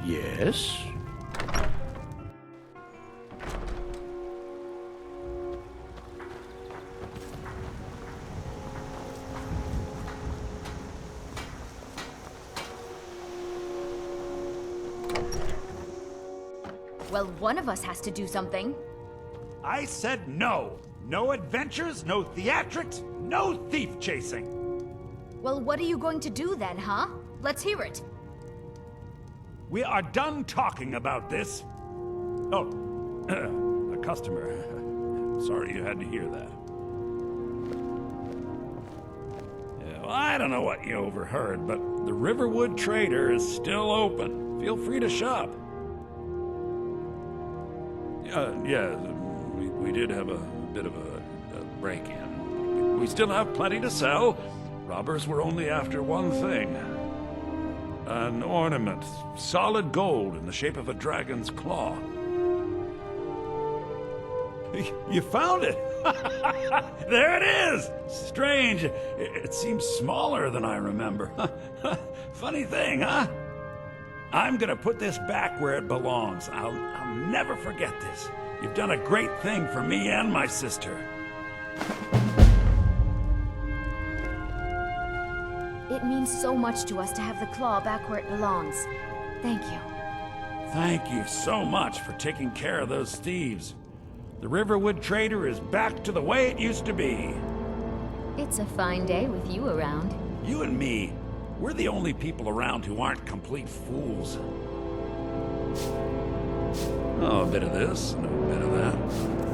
Yes? Well, one of us has to do something. I said no. No adventures, no theatrics, no thief chasing. Well, what are you going to do then, huh? Let's hear it. We are done talking about this. Oh, a customer. Sorry you had to hear that. Yeah, well, I don't know what you overheard, but the Riverwood Trader is still open. Feel free to shop. Yeah, we did have a bit of a break-in. We still have plenty to sell. Robbers were only after one thing. An ornament, solid gold in the shape of a dragon's claw. You found it! There it is! Strange. It seems smaller than I remember. Funny thing, huh? I'm gonna put this back where it belongs. I'll never forget this. You've done a great thing for me and my sister. It means so much to us to have the claw back where it belongs. Thank you. Thank you so much for taking care of those thieves. The Riverwood Trader is back to the way it used to be. It's a fine day with you around. You and me, we're the only people around who aren't complete fools. Oh, a bit of this and a bit of that.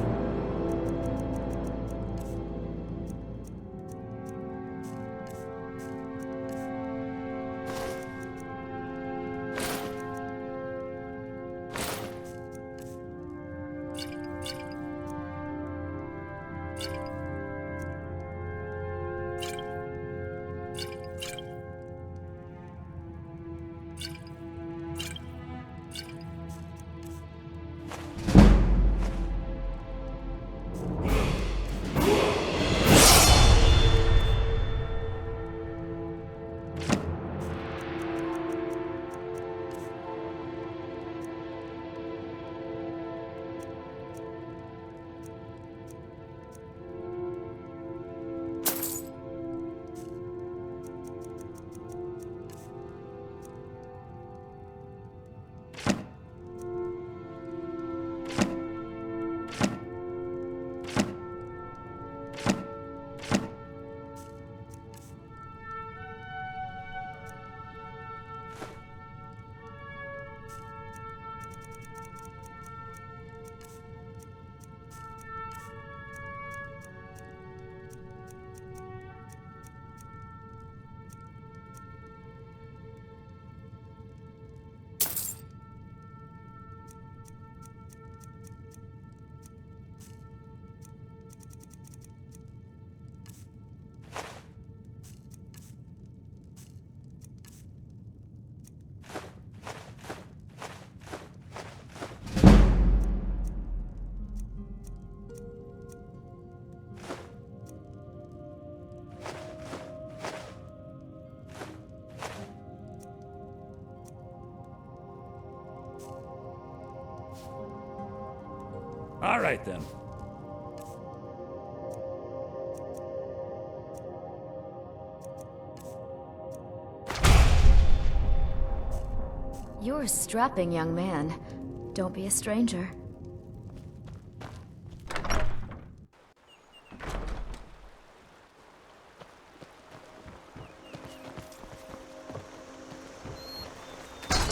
All right, then. You're a strapping young man. Don't be a stranger.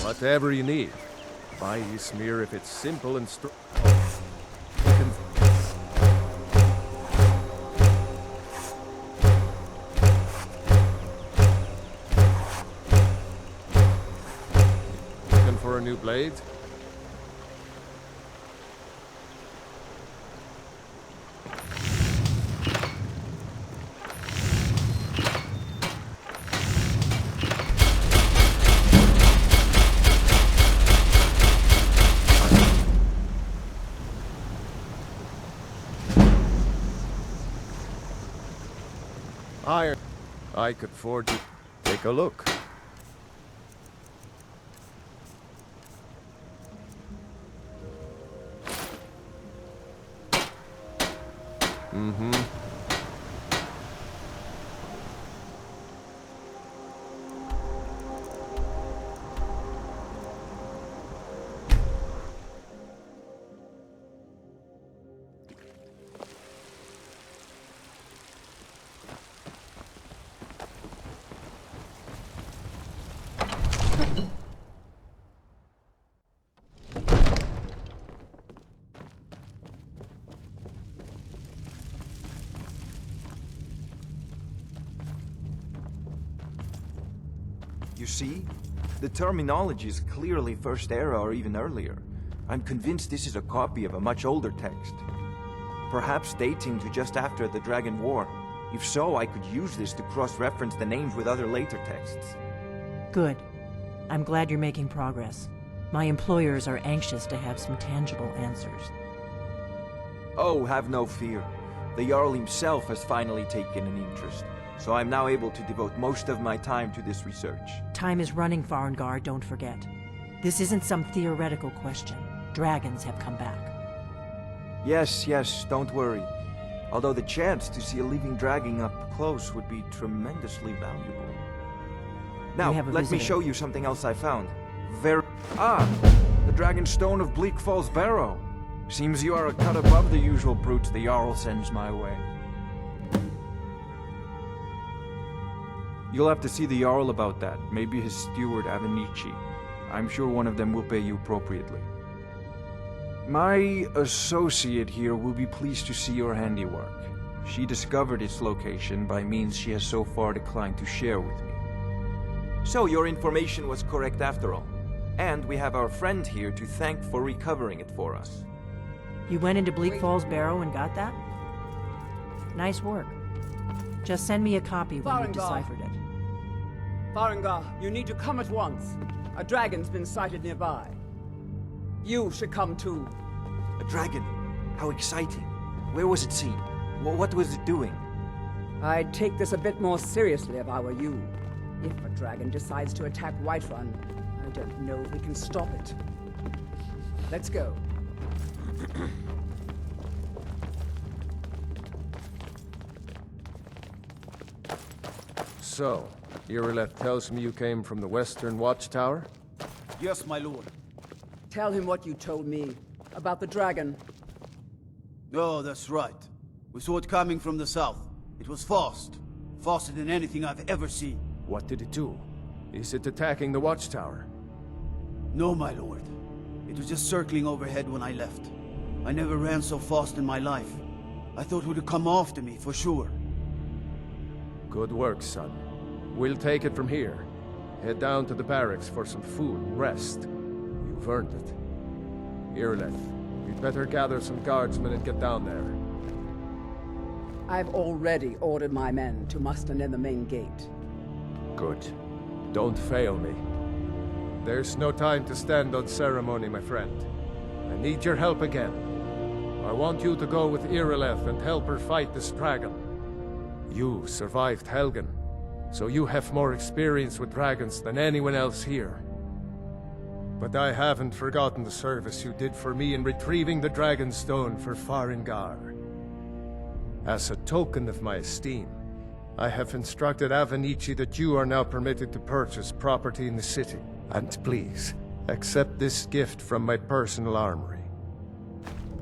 Whatever you need. Buy smear if it's simple and strong. Looking for a new blade? Iron. I could forge it. Take a look. Mm-hmm. You see? The terminology is clearly First Era or even earlier. I'm convinced this is a copy of a much older text. Perhaps dating to just after the Dragon War. If so, I could use this to cross-reference the names with other later texts. Good. I'm glad you're making progress. My employers are anxious to have some tangible answers. Oh, have no fear. The Jarl himself has finally taken an interest, so I'm now able to devote most of my time to this research. Time is running, Farengar, don't forget. This isn't some theoretical question. Dragons have come back. Yes, don't worry. Although the chance to see a living dragon up close would be tremendously valuable. Now, let me show you something else I found. The Dragon Stone of Bleak Falls Barrow. Seems you are a cut above the usual brutes the Jarl sends my way. You'll have to see the Jarl about that. Maybe his steward, Avenici. I'm sure one of them will pay you appropriately. My associate here will be pleased to see your handiwork. She discovered its location by means she has so far declined to share with me. So your information was correct after all. And we have our friend here to thank for recovering it for us. You went into Bleak Falls Barrow and got that? Nice work. Just send me a copy when you've deciphered it. Farengar, you need to come at once. A dragon's been sighted nearby. You should come too. A dragon? How exciting. Where was it seen? What was it doing? I'd take this a bit more seriously if I were you. If a dragon decides to attack Whiterun, I don't know if we can stop it. Let's go. So, Irileth tells me you came from the Western Watchtower? Yes, my lord. Tell him what you told me about the dragon. Oh, that's right. We saw it coming from the south. It was fast. Faster than anything I've ever seen. What did it do? Is it attacking the Watchtower? No, my lord. It was just circling overhead when I left. I never ran so fast in my life. I thought it would come after me, for sure. Good work, son. We'll take it from here. Head down to the barracks for some food and rest. You've earned it. Irileth, you'd better gather some guardsmen and get down there. I've already ordered my men to muster near the main gate. Good. Don't fail me. There's no time to stand on ceremony, my friend. I need your help again. I want you to go with Irileth and help her fight this dragon. You survived Helgen, so you have more experience with dragons than anyone else here. But I haven't forgotten the service you did for me in retrieving the Dragon Stone for Farengar. As a token of my esteem, I have instructed Avenici that you are now permitted to purchase property in the city. And please, accept this gift from my personal armory.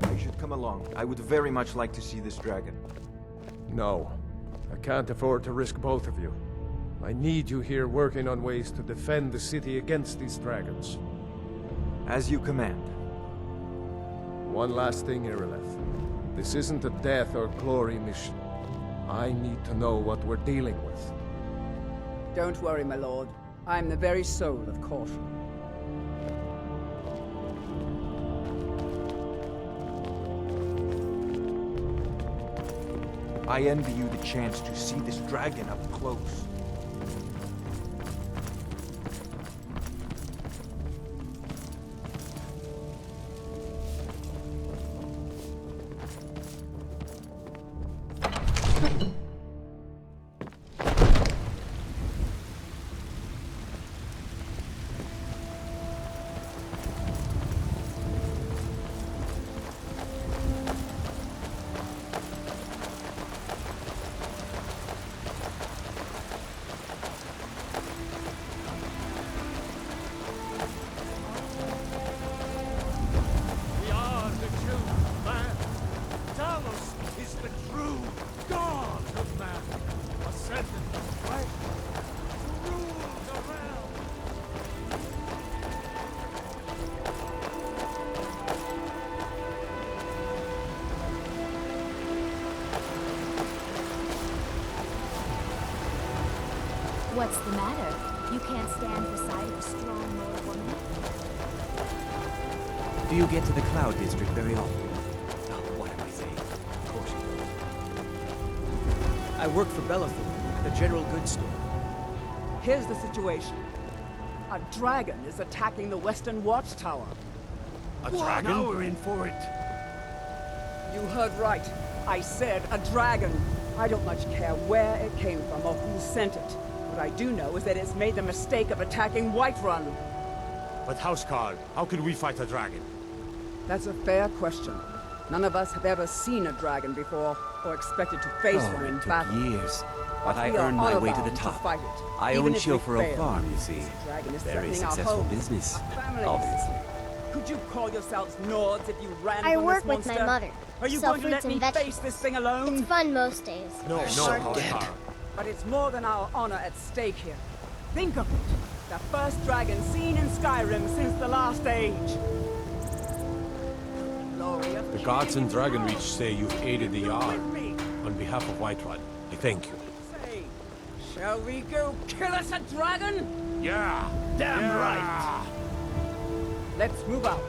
I should come along. I would very much like to see this dragon. No, I can't afford to risk both of you. I need you here working on ways to defend the city against these dragons. As you command. One last thing, Irileth. This isn't a death or glory mission. I need to know what we're dealing with. Don't worry, my lord. I'm the very soul of caution. I envy you the chance to see this dragon up close. What's the matter? You can't stand the sight of a strong Nord woman? Do you get to the Cloud District very often? Oh, what am I saying? Of course you do. I work for Bellathor at the general goods store. Here's the situation. A dragon is attacking the Western Watchtower. A dragon? Now we're in for it. You heard right. I said a dragon. I don't much care where it came from or who sent it. What I do know is that it's made the mistake of attacking Whiterun. But Housecarl, how can we fight a dragon? That's a fair question. None of us have ever seen a dragon before, or expected to face one in it took battle. years. But I We are earned my way to the honor-bound top. fight it, I even own if we Chilfaro fail. Farm, you see. This dragon is Very threatening our successful homes, business, our families. obviously. Could you call yourselves Nords if you ran I from work this with my monster? mother. Are you Sell going to let fruits me and face vegetables. this thing alone? It's fun most days. No, Housecarl. But it's more than our honor at stake here. Think of it. The first dragon seen in Skyrim since the last age. The gods in Dragonreach say you've aided the Jarl. With me. On behalf of Whiterun, I thank you. Say, shall we go kill us a dragon? Yeah! Damn right. Let's move out.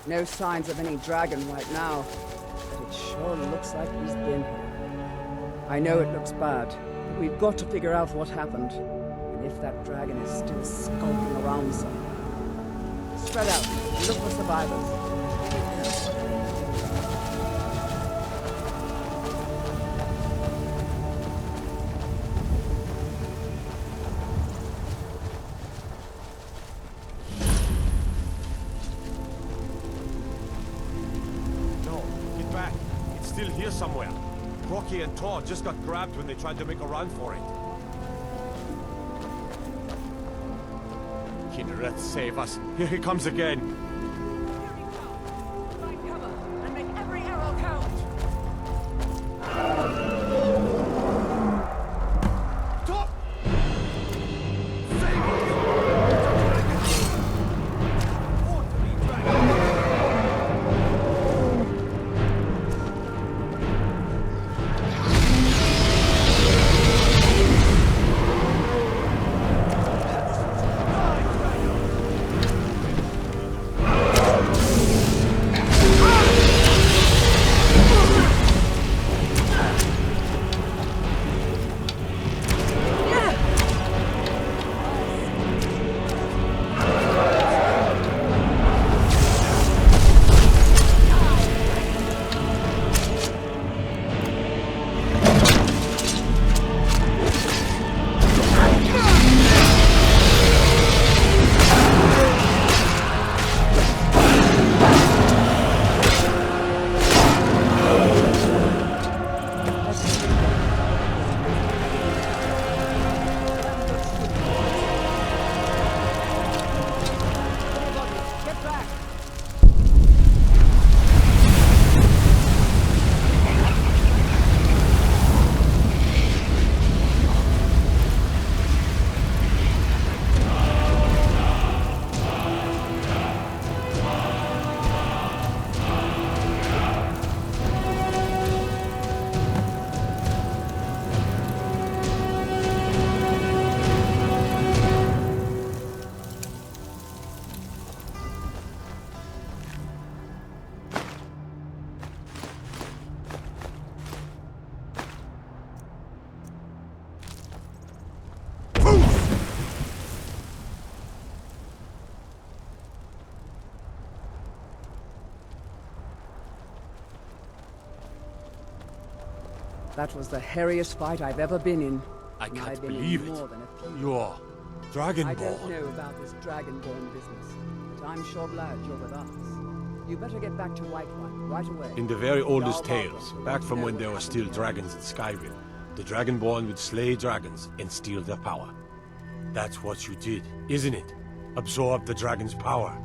No signs of any dragon right now, but it sure looks like he's been here. I know it looks bad, but we've got to figure out what happened, and if that dragon is still skulking around somewhere. Spread out and look for survivors. No, get back. It's still here somewhere. Rocky and Todd just got grabbed when they tried to make a run for it. Kinnereth, save us. Here he comes again. Here he comes! Find cover and make every arrow count! Top! That was the hairiest fight I've ever been in. I and can't I've been believe in it. more than a few. You're I Dragonborn. don't know about this Dragonborn business, but I'm sure glad you're with us. You better get back to Whiterun right away. In the very oldest Jarl tales, Balgruuf will back let from you when know there what were happened still here. dragons in Skyrim, the Dragonborn would slay dragons and steal their power. That's what you did, isn't it? Absorb the dragon's power.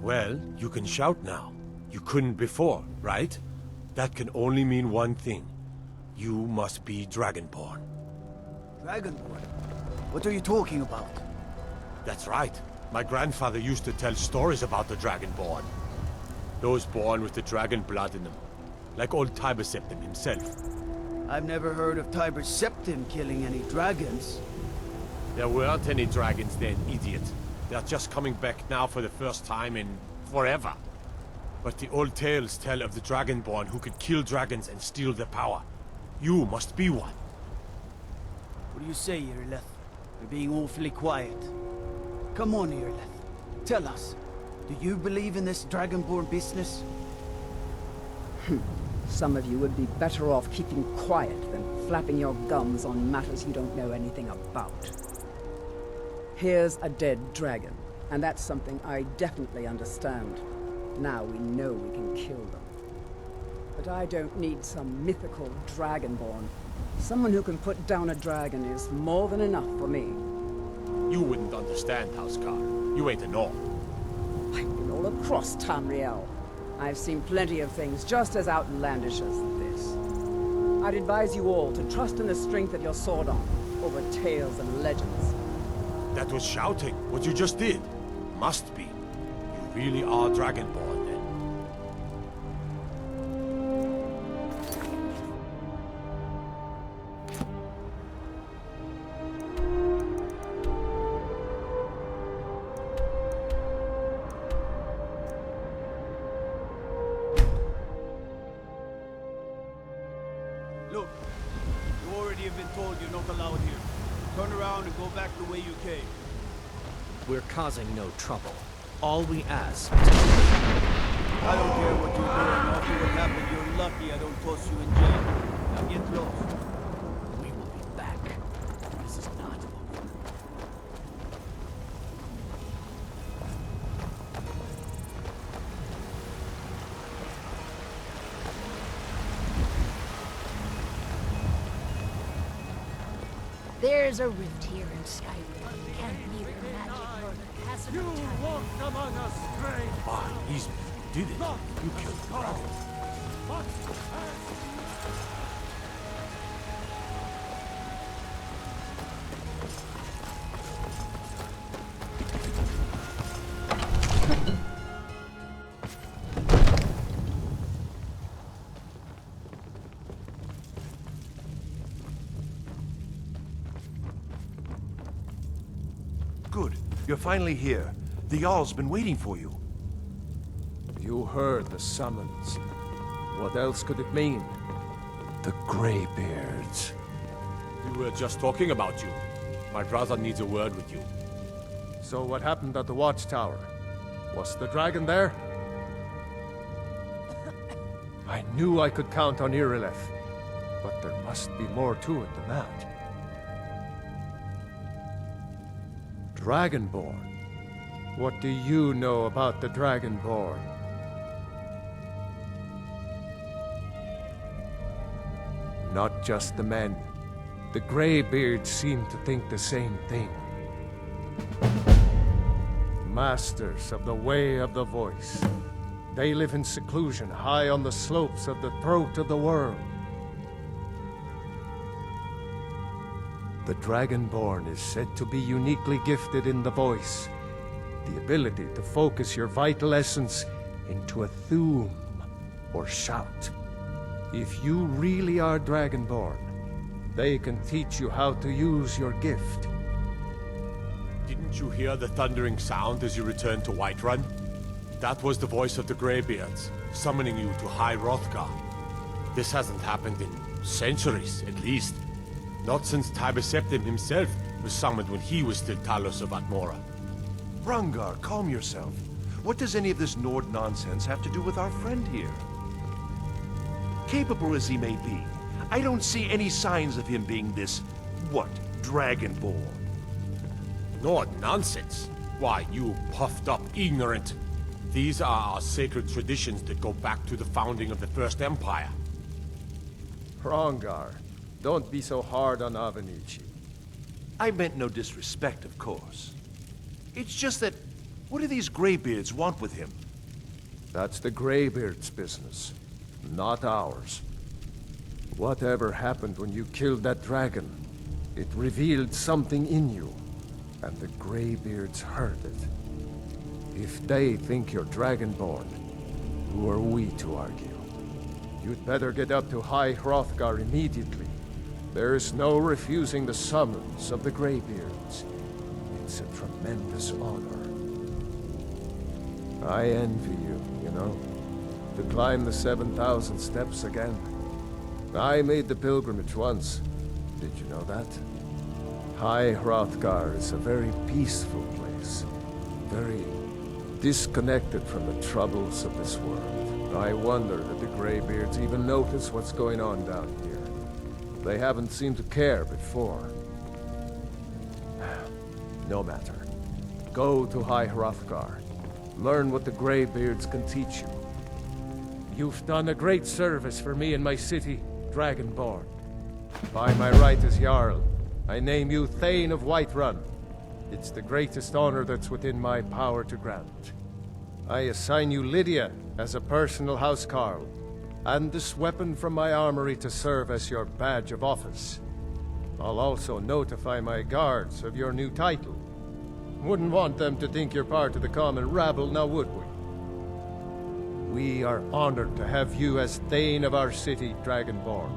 Well, you can shout now. You couldn't before, right? That can only mean one thing. You must be Dragonborn. Dragonborn? What are you talking about? That's right. My grandfather used to tell stories about the Dragonborn. Those born with the dragon blood in them. Like old Tiber Septim himself. I've never heard of Tiber Septim killing any dragons. There weren't any dragons then, idiot. They're just coming back now for the first time in forever. But the old tales tell of the Dragonborn who could kill dragons and steal their power. You must be one. What do you say, Irileth? You're being awfully quiet. Come on, Irileth. Tell us. Do you believe in this Dragonborn business? Some of you would be better off keeping quiet than flapping your gums on matters you don't know anything about. Here's a dead dragon, and that's something I definitely understand. Now we know we can kill them. But I don't need some mythical dragonborn. Someone who can put down a dragon is more than enough for me. You wouldn't understand, Housecar. You ain't a North. I've been all across Tamriel. I've seen plenty of things just as outlandish as this. I'd advise you all to trust in the strength of your sword arm over tales and legends. That was shouting, what you just did. Must be. You really are Dragonborn, then. Look, you already have been told you're not allowed here. Turn around and go back the way you came. We're causing no trouble. All we ask I don't care what you're doing. After what happened, you're lucky I don't toss you in jail. Now get lost. we will be back. This is not over. There's a rift here in Skyrim. Can't neither magic nor the passage of time. walked among us, strange. Ah, easy. You did it. You killed the dragon. Good. You're finally here. The Jarl's been waiting for you. You heard the summons. What else could it mean? The Greybeards. We were just talking about you. My brother needs a word with you. So what happened at the watchtower? Was the dragon there? I knew I could count on Irileth, but there must be more to it than that. Dragonborn? What do you know about the Dragonborn? Not just the men. The Greybeards seem to think the same thing. Masters of the Way of the Voice. They live in seclusion high on the slopes of the throat of the world. The Dragonborn is said to be uniquely gifted in the voice. The ability to focus your vital essence into a thume or shout. If you really are Dragonborn, they can teach you how to use your gift. Didn't you hear the thundering sound as you returned to Whiterun? That was the voice of the Greybeards, summoning you to High Hrothgar. This hasn't happened in centuries, at least. Not since Tiber Septim himself was summoned when he was still Talos of Atmora. Rungar, calm yourself. What does any of this Nord nonsense have to do with our friend here? Capable as he may be, I don't see any signs of him being this, what, Dragonborn. No nonsense. Why, you puffed up ignorant. These are our sacred traditions that go back to the founding of the First Empire. Hrongar, don't be so hard on Avenici. I meant no disrespect, of course. It's just that, what do these Greybeards want with him? That's the Greybeards' business, not ours. Whatever happened when you killed that dragon, it revealed something in you, and the Greybeards heard it. If they think you're Dragonborn, who are we to argue? You'd better get up to High Hrothgar immediately. There's no refusing the summons of the Greybeards. It's a tremendous honor. I envy you, you know, to climb the 7,000 steps again. I made the pilgrimage once. Did you know that? High Hrothgar is a very peaceful place. Very disconnected from the troubles of this world. I wonder that the Greybeards even notice what's going on down here. They haven't seemed to care before. No matter. Go to High Hrothgar. Learn what the Greybeards can teach you. You've done a great service for me and my city, Dragonborn. By my right as Jarl, I name you Thane of Whiterun. It's the greatest honor that's within my power to grant. I assign you Lydia as a personal housecarl, and this weapon from my armory to serve as your badge of office. I'll also notify my guards of your new title. Wouldn't want them to think you're part of the common rabble, now would we? We are honored to have you as Thane of our city, Dragonborn.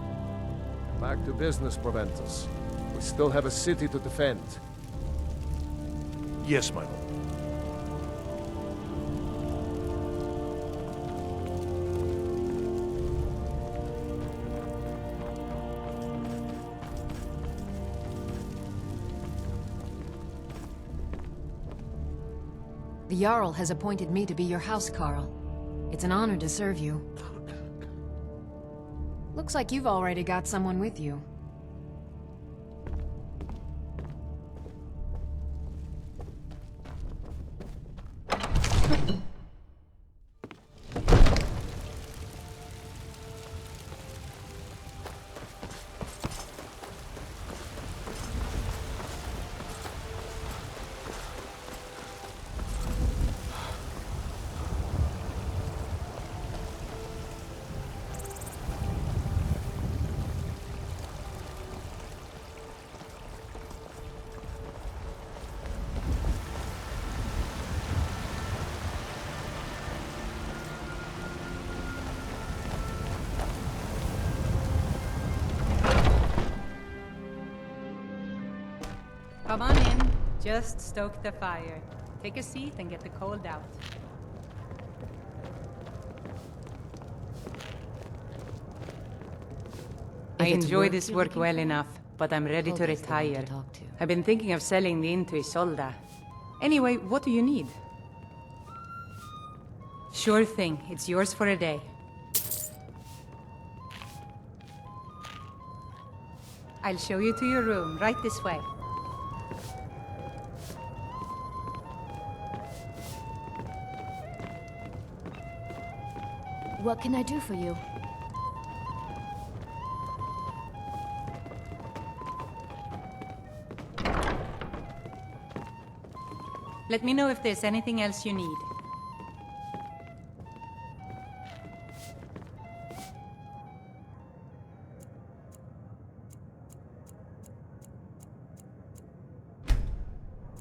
Back to business, Proventus. We still have a city to defend. Yes, my lord. The Jarl has appointed me to be your housecarl. It's an honor to serve you. Looks like you've already got someone with you. Come on in. Just stoke the fire. Take a seat and get the cold out. I enjoy this work well enough, but I'm ready to retire. I've been thinking of selling the inn to Isolda. Anyway, what do you need? Sure thing. It's yours for a day. I'll show you to your room, right this way. What can I do for you? Let me know if there's anything else you need.